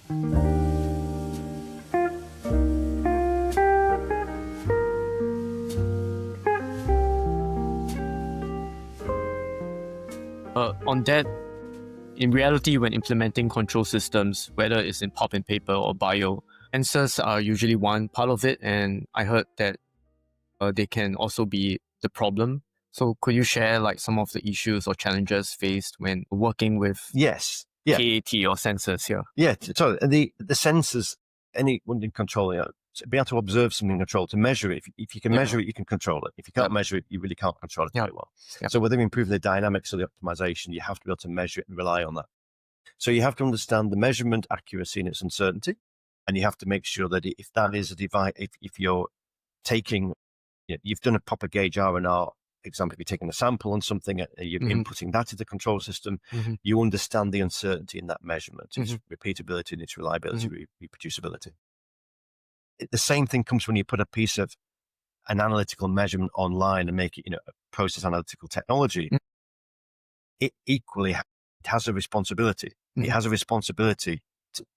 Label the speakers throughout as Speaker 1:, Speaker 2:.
Speaker 1: On that, in reality, when implementing control systems, whether it's in pulp and paper or bio, sensors are usually one part of it, and I heard that they can also be the problem. So could you share like some of the issues or challenges faced when working with
Speaker 2: Yes. Yeah.
Speaker 1: PAT or sensors here?
Speaker 2: Yeah. So the sensors, anyone in control, be able to observe something, control, to measure it. If you can measure it, you can control it. If you can't measure it, you really can't control it very well. So whether improving the dynamics or the optimization, you have to be able to measure it and rely on that. So you have to understand the measurement accuracy and its uncertainty. And you have to make sure that if that is a device, if you're taking, you've done a proper gauge R&R, for example, if you're taking a sample on something, you're inputting that to the control system, you understand the uncertainty in that measurement, its repeatability and its reliability, reproducibility. The same thing comes when you put a piece of an analytical measurement online and make it, a process analytical technology. It equally has a responsibility. It has a responsibility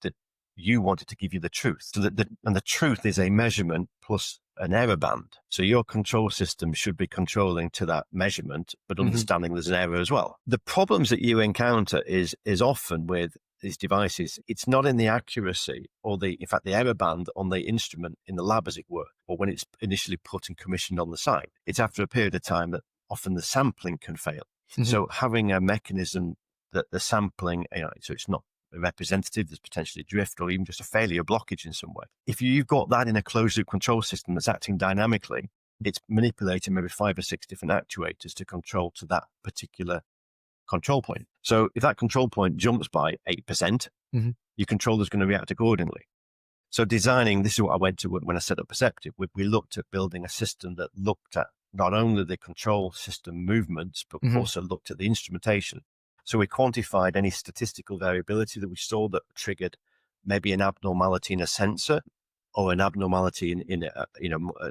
Speaker 2: that you want it to give you the truth. So and the truth is a measurement plus an error band. So your control system should be controlling to that measurement, but understanding there's an error as well. The problems that you encounter is often with these devices, it's not in the accuracy or in fact, the error band on the instrument in the lab, as it were, or when it's initially put and commissioned on the site. It's after a period of time that often the sampling can fail. So having a mechanism that the sampling, so it's not representative, there's potentially drift or even just a failure blockage in some way. If you've got that in a closed loop control system that's acting dynamically, it's manipulating maybe 5 or 6 different actuators to control to that particular control point. So if that control point jumps by 8%, your controller's going to react accordingly. So designing, this is what I went to when I set up Perceptive. We looked at building a system that looked at not only the control system movements, but also looked at the instrumentation. So we quantified any statistical variability that we saw that triggered maybe an abnormality in a sensor or an abnormality in a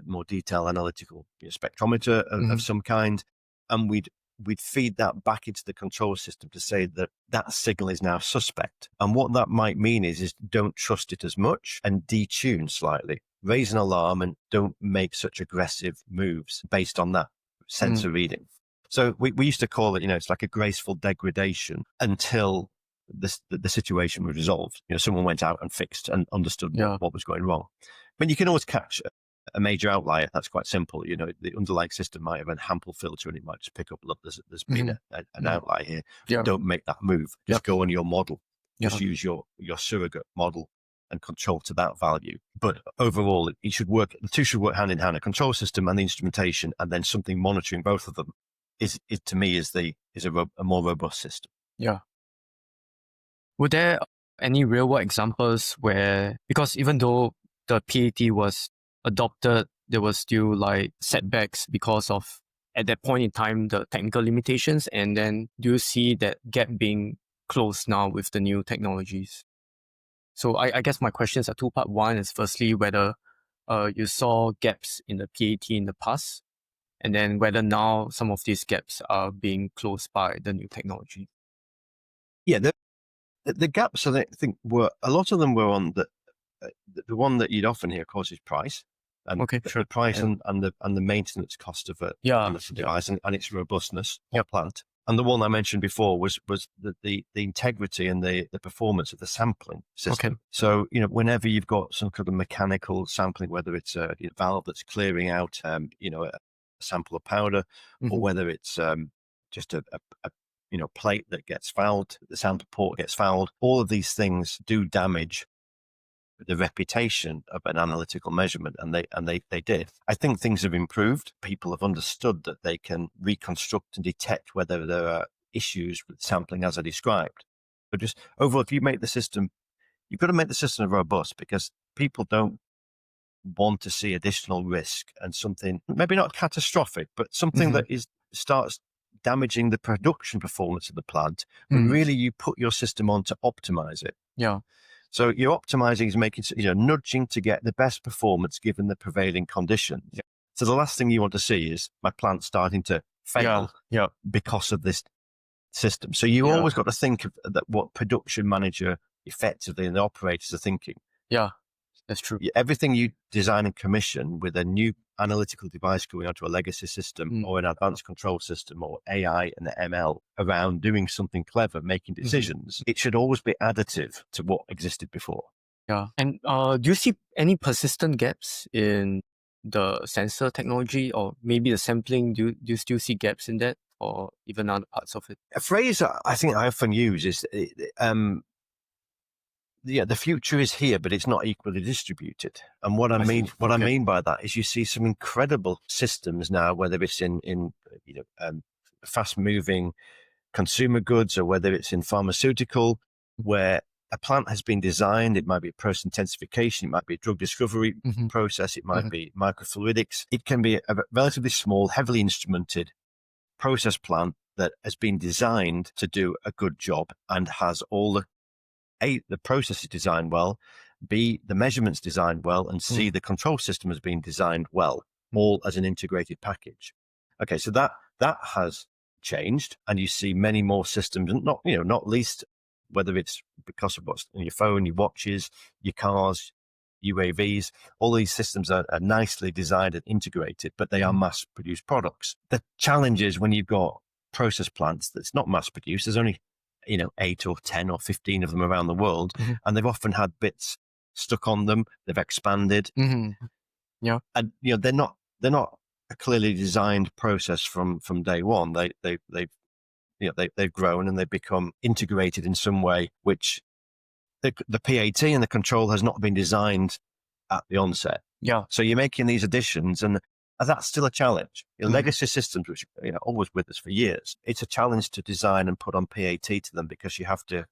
Speaker 2: more detailed analytical spectrometer of some kind. And we'd feed that back into the control system to say that signal is now suspect. And what that might mean is don't trust it as much and detune slightly, raise an alarm and don't make such aggressive moves based on that sensor reading. So we used to call it, it's like a graceful degradation until the situation was resolved. Someone went out and fixed and understood what was going wrong. But you can always catch a major outlier. That's quite simple. The underlying system might have an Hampel filter and it might just pick up, look, there's been an outlier here. Don't make that move. Just go on your model. Just use your surrogate model and control to that value. But overall, the two should work hand in hand, a control system and the instrumentation, and then something monitoring both of them is to me is a more robust system.
Speaker 1: Yeah. Were there any real world examples where, because even though the PAT was adopted, there was still like setbacks because of, at that point in time, the technical limitations, and then do you see that gap being closed now with the new technologies? So I guess my questions are two-part. One is firstly whether you saw gaps in the PAT in the past, and then whether now some of these gaps are being closed by the new technology.
Speaker 2: Yeah, the gaps I think were, a lot of them were on the one that you'd often hear, of course, is price. And the price and the maintenance cost of a device and its robustness or plant. And the one I mentioned before was the integrity and the performance of the sampling system. So, whenever you've got some kind of mechanical sampling, whether it's a valve that's clearing out, a sample of powder, or whether it's just a plate that gets fouled, the sample port gets fouled, all of these things do damage the reputation of an analytical measurement, and they did. I think things have improved. People have understood that they can reconstruct and detect whether there are issues with sampling as I described. But just overall, if you make the system, you've got to make the system robust, because people don't want to see additional risk and something maybe not catastrophic, but something that starts damaging the production performance of the plant. But really, you put your system on to optimize it.
Speaker 1: Yeah.
Speaker 2: So your optimizing is making, nudging to get the best performance given the prevailing conditions. Yeah. So the last thing you want to see is my plant starting to fail because of this system. So you always got to think of that, what production manager effectively than the operators are thinking.
Speaker 1: Yeah, that's true.
Speaker 2: Everything you design and commission with a new analytical device going onto a legacy system or an advanced control system or AI and the ML around doing something clever, making decisions, it should always be additive to what existed before.
Speaker 1: Yeah. And do you see any persistent gaps in the sensor technology, or maybe the sampling? Do you still see gaps in that, or even other parts of it?
Speaker 2: A phrase I think I often use is, the future is here, but it's not equally distributed. And what I mean by that is you see some incredible systems now, whether it's in fast moving consumer goods or whether it's in pharmaceutical, where a plant has been designed. It might be process intensification, it might be a drug discovery process, it might be microfluidics. It can be a relatively small, heavily instrumented process plant that has been designed to do a good job and has all the process is designed well, B, the measurements designed well, and C, the control system has been designed well, all as an integrated package. Okay, so that has changed, and you see many more systems, and not least whether it's because of what's in your phone, your watches, your cars, UAVs, all these systems are nicely designed and integrated, but they are mass-produced products. The challenge is when you've got process plants that's not mass-produced, there's only 8 or 10 or 15 of them around the world, and they've often had bits stuck on them. They've expanded,
Speaker 1: yeah,
Speaker 2: and they're not a clearly designed process from day one. They've grown and they've become integrated in some way, which the PAT and the control has not been designed at the onset.
Speaker 1: Yeah.
Speaker 2: So you're making these additions, and that's still a challenge. Legacy systems, which are always with us for years, it's a challenge to design and put on PAT to them, because you have to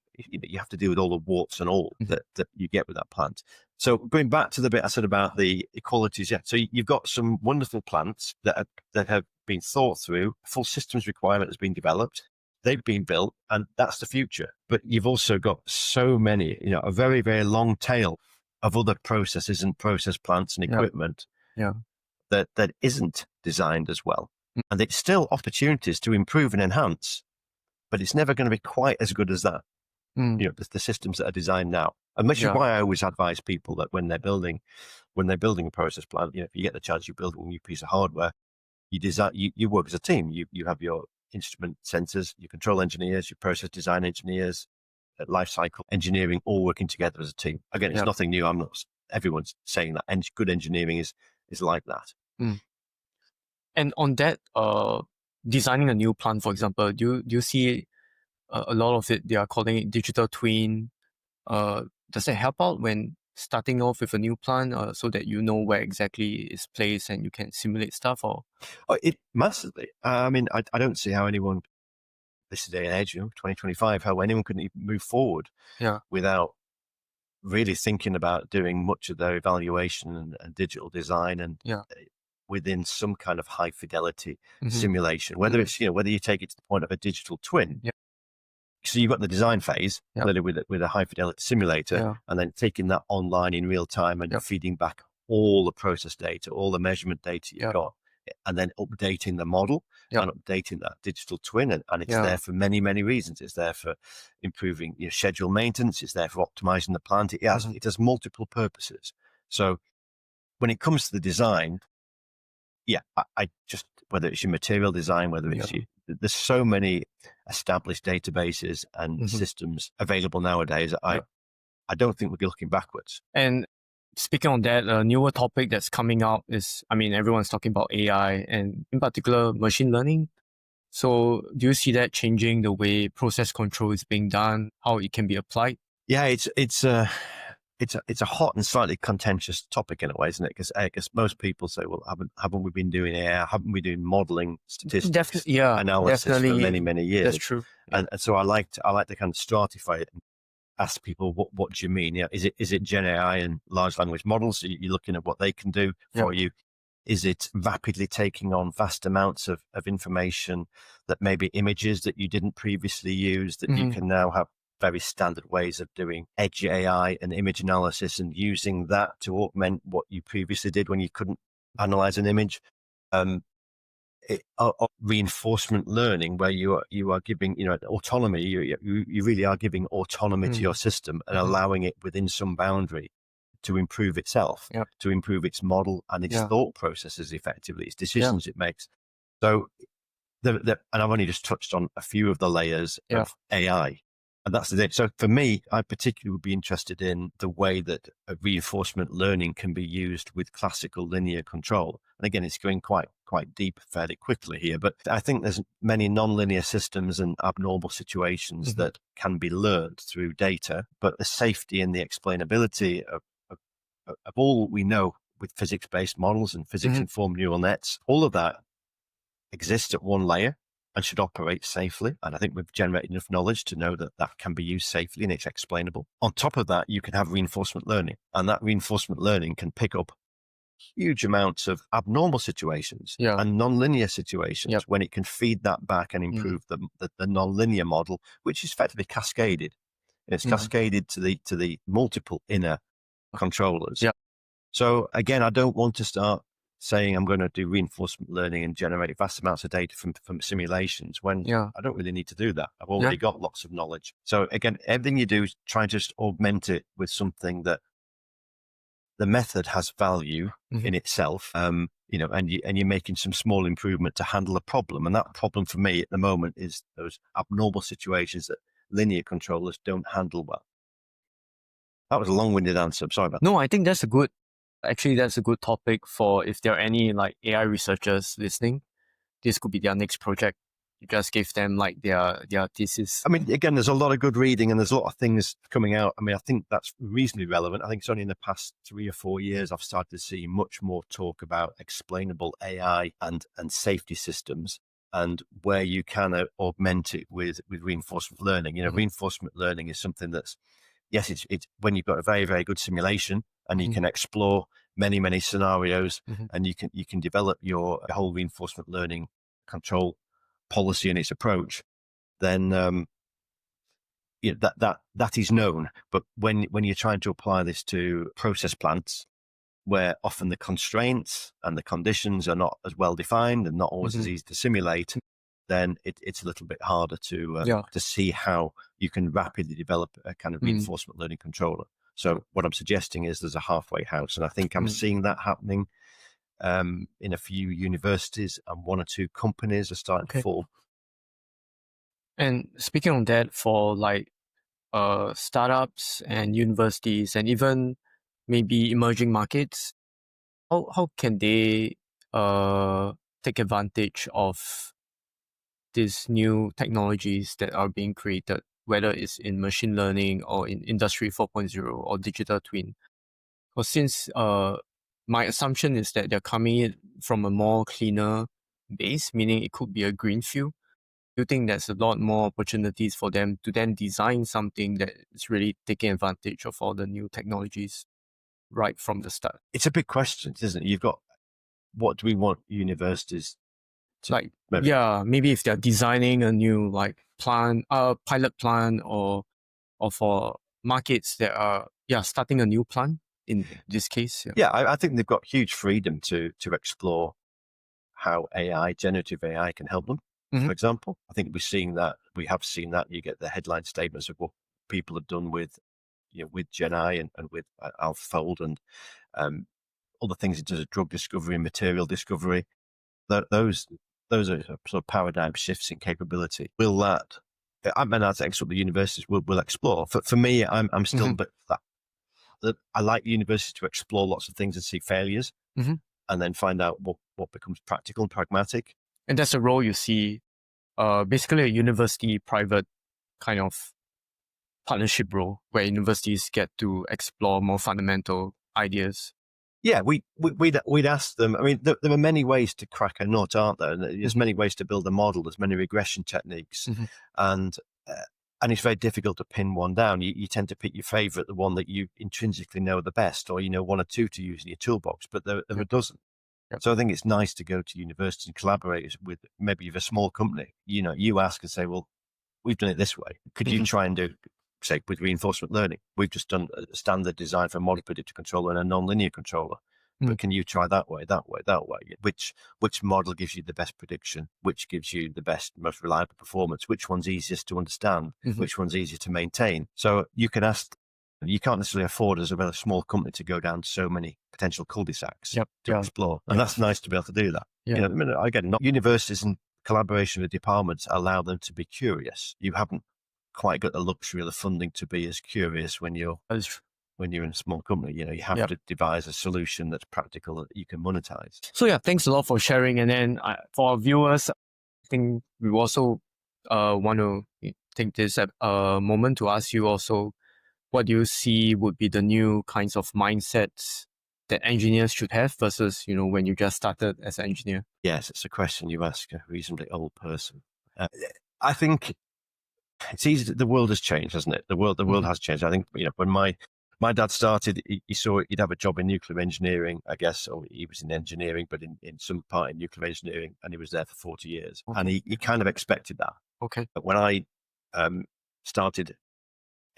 Speaker 2: deal with all the warts and all that you get with that plant. So going back to the bit I said about the equalities, so you've got some wonderful plants that have been thought through. Full systems requirement has been developed. They've been built, and that's the future. But you've also got so many, a very, very long tail of other processes and process plants and equipment that isn't designed as well. And it's still opportunities to improve and enhance, but it's never going to be quite as good as that. The systems that are designed now. And which is why I always advise people that when they're building a process plant, if you get the chance, you build a new piece of hardware, you work as a team. You have your instrument sensors, your control engineers, your process design engineers, life cycle engineering, all working together as a team. Again, it's nothing new. Everyone's saying that, and good engineering is like that.
Speaker 1: And on that, designing a new plant, for example, do you see a lot of it? They are calling it digital twin. Does that help out when starting off with a new plant, so that you know where exactly it's placed and you can simulate stuff? Or
Speaker 2: it massively. I mean, I don't see how anyone, this day and age, 2025, how anyone can even move forward without really thinking about doing much of their evaluation and digital design and within some kind of high fidelity simulation, whether it's, whether you take it to the point of a digital twin. So you've got the design phase clearly with a high fidelity simulator, and then taking that online in real time and feeding back all the process data, all the measurement data you've got, and then updating the model and updating that digital twin. And it's there for many, many reasons. It's there for improving your schedule maintenance. It's there for optimizing the plant. It has multiple purposes. So when it comes to the design, I just, whether it's your material design, whether it's there's so many established databases and systems available nowadays. I don't think we'll be looking backwards.
Speaker 1: And speaking on that, a newer topic that's coming out is, everyone's talking about AI and in particular machine learning. So do you see that changing the way process control is being done, how it can be applied?
Speaker 2: Yeah, it's a hot and slightly contentious topic in a way, isn't it? Because most people say, well, haven't we been doing AI? Haven't we been modeling statistics, analysis for many, many years?
Speaker 1: That's true.
Speaker 2: And so I like to kind of stratify it and ask people, what do you mean? Is it Gen AI and large language models? So you're looking at what they can do for you. Is it rapidly taking on vast amounts of information that maybe images that you didn't previously use that you can now have very standard ways of doing edge AI and image analysis and using that to augment what you previously did when you couldn't analyze an image? reinforcement learning, where you are giving, autonomy. You really are giving autonomy to your system and allowing it within some boundary to improve itself, to improve its model and its thought processes effectively, its decisions it makes. So, and I've only just touched on a few of the layers of AI. And that's the thing. So for me, I particularly would be interested in the way that reinforcement learning can be used with classical linear control. And again, it's going quite deep fairly quickly here, but I think there's many nonlinear systems and abnormal situations that can be learned through data, but the safety and the explainability of all we know with physics-based models and physics-informed neural nets, all of that exists at one layer and should operate safely. And I think we've generated enough knowledge to know that that can be used safely and it's explainable. On top of that, you can have reinforcement learning, and that reinforcement learning can pick up huge amounts of abnormal situations and nonlinear situations when it can feed that back and improve the nonlinear model, which is effectively cascaded. And it's cascaded to the multiple inner controllers. So again, I don't want to start saying I'm going to do reinforcement learning and generate vast amounts of data from simulations when I don't really need to do that. I've already got lots of knowledge. So again, everything you do is try and just augment it with something that the method has value in itself, and you're making some small improvement to handle a problem. And that problem for me at the moment is those abnormal situations that linear controllers don't handle well. That was a long-winded answer. I'm sorry about that.
Speaker 1: No, I think that's a good topic for if there are any like AI researchers listening. This could be their next project. You just give them like their thesis.
Speaker 2: I mean, again, there's a lot of good reading and there's a lot of things coming out. I mean, I think that's reasonably relevant. I think it's only in the past 3 or 4 years I've started to see much more talk about explainable AI and safety systems, and where you can augment it with reinforcement learning. Reinforcement learning is something that's, yes, it's when you've got a very, very good simulation and you can explore many, many scenarios and you can develop your whole reinforcement learning control policy and its approach, then that is known. But when you're trying to apply this to process plants, where often the constraints and the conditions are not as well defined and not always as easy to simulate, then it's a little bit harder to see how you can rapidly develop a kind of reinforcement learning controller. So what I'm suggesting is there's a halfway house, and I think I'm seeing that happening in a few universities, and 1 or 2 companies are starting to form.
Speaker 1: And speaking on that, for like startups and universities and even maybe emerging markets, how can they take advantage of these new technologies that are being created, whether it's in machine learning or in Industry 4.0 or digital twin? Because since my assumption is that they're coming in from a more cleaner base, meaning it could be a greenfield. Do you think there's a lot more opportunities for them to then design something that is really taking advantage of all the new technologies right from the start?
Speaker 2: It's a big question, isn't it? You've got, what do we want universities to,
Speaker 1: like? Maybe if they're designing a new like pilot plan, or for markets that are starting a new plan in this case.
Speaker 2: I think they've got huge freedom to explore how generative AI can help them. For example, I think we have seen that. You get the headline statements of what people have done with Gen AI and with AlphaFold and other things into drug discovery and material discovery. Those are sort of paradigm shifts in capability. That's what the universities will explore. For me, I'm still a bit that I like the university to explore lots of things and see failures, and then find out what becomes practical and pragmatic.
Speaker 1: And that's a role you see, basically a university private kind of partnership role, where universities get to explore more fundamental ideas.
Speaker 2: Yeah, we'd ask them. I mean, there are many ways to crack a nut, aren't there? There's many ways to build a model. There's many regression techniques, and it's very difficult to pin one down. You tend to pick your favorite, the one that you intrinsically know the best, or 1 or 2 to use in your toolbox. But there are a dozen. So I think it's nice to go to university and collaborate with, maybe if a small company, you ask and say, well, we've done it this way. Could you try and do, say, with reinforcement learning? We've just done a standard design for a model predictive controller and a nonlinear controller. but can you try that way? Which model gives you the best prediction? Which gives you the best, most reliable performance? Which one's easiest to understand? Which one's easier to maintain? So you can ask. You can't necessarily afford as a very small company to go down so many potential cul-de-sacs to explore. And that's nice to be able to do that. Again, not universities and collaboration with departments allow them to be curious. You haven't quite got the luxury of the funding to be as curious when you're in a small company. You have to devise a solution that's practical that you can monetize.
Speaker 1: So thanks a lot for sharing. And then for our viewers, I think we also want to take this moment to ask you also, what do you see would be the new kinds of mindsets that engineers should have versus, when you just started as an engineer?
Speaker 2: Yes, it's a question you ask a reasonably old person. I think it's easy. The world has changed, hasn't it? The world has changed. I think, when my dad started, he saw he'd have a job in nuclear engineering, I guess, or he was in engineering, but in some part in nuclear engineering, and he was there for 40 years. Okay. And he kind of expected that.
Speaker 1: Okay.
Speaker 2: But when I started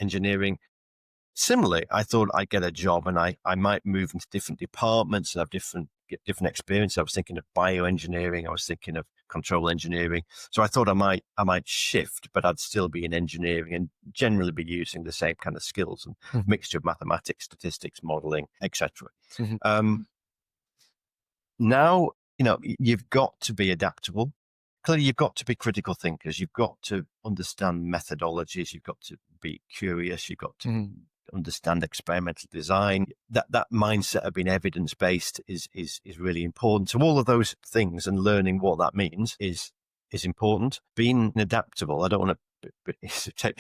Speaker 2: engineering, similarly, I thought I'd get a job and I might move into different departments and get different experience. I was thinking of bioengineering. I was thinking of control engineering. So I thought I might shift, but I'd still be in engineering and generally be using the same kind of skills and mixture of mathematics, statistics, modeling, etc. Now, you've got to be adaptable. Clearly, you've got to be critical thinkers. You've got to understand methodologies. You've got to be curious. You've got to understand experimental design. That mindset of being evidence-based is really important. So all of those things and learning what that means is important. Being adaptable, I don't want to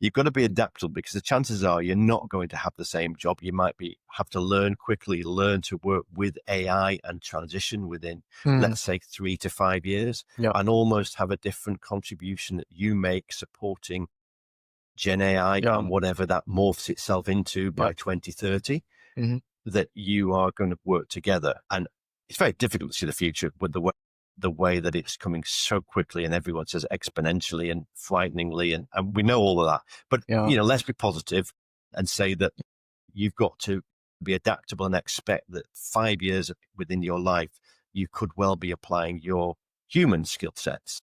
Speaker 2: you've got to be adaptable because the chances are you're not going to have the same job. You might have to learn quickly, learn to work with AI and transition within, let's say, 3 to 5 years, and almost have a different contribution that you make supporting Gen AI and whatever that morphs itself into by 2030, that you are going to work together. And it's very difficult to see the future with the way that it's coming so quickly, and everyone says exponentially and frighteningly, and we know all of that. But let's be positive and say that you've got to be adaptable and expect that 5 years within your life, you could well be applying your human skill sets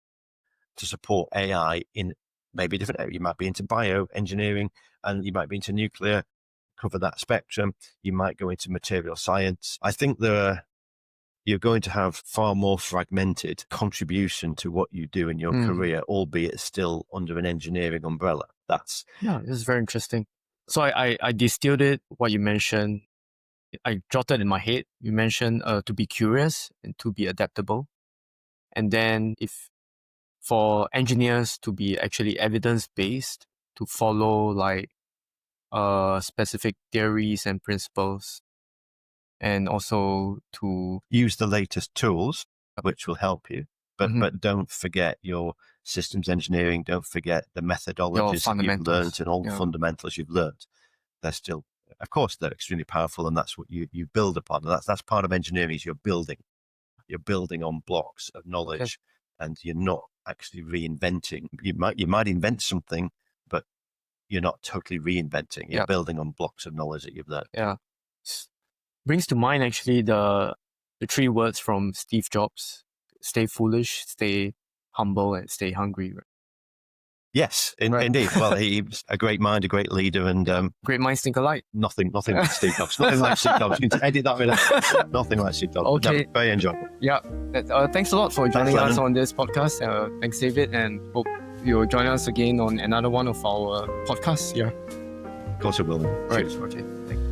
Speaker 2: to support AI in maybe different area. You might be into bioengineering and you might be into nuclear, cover that spectrum. You might go into material science. I think you're going to have far more fragmented contribution to what you do in your career, albeit still under an engineering umbrella. This
Speaker 1: is very interesting. So I distilled it, what you mentioned. I jotted in my head, you mentioned to be curious and to be adaptable. And then for engineers to be actually evidence-based, to follow specific theories and principles, and also to
Speaker 2: use the latest tools, which will help you. But don't forget your systems engineering. Don't forget the methodologies that you've learned and all the fundamentals you've learned. They're still, of course, they're extremely powerful, and that's what you build upon. And that's part of engineering is you're building on blocks of knowledge, and you're not actually reinventing. You might invent something, but you're not totally reinventing. You're building on blocks of knowledge that you've learned.
Speaker 1: Yeah. Brings to mind actually the 3 words from Steve Jobs: stay foolish, stay humble, and stay hungry. Right?
Speaker 2: Yes, indeed. Well, he was a great mind, a great leader, and
Speaker 1: great minds think alike.
Speaker 2: Nothing like Steve Jobs. Nothing like Steve Jobs. You can edit that with nothing like Steve Jobs.
Speaker 1: Okay.
Speaker 2: Very enjoyable.
Speaker 1: Yeah. Thanks a lot for joining us on this podcast. Thanks, David, and hope you'll join us again on another one of our podcasts. Yeah.
Speaker 2: Of course I will.
Speaker 1: Right. Okay. Thank you.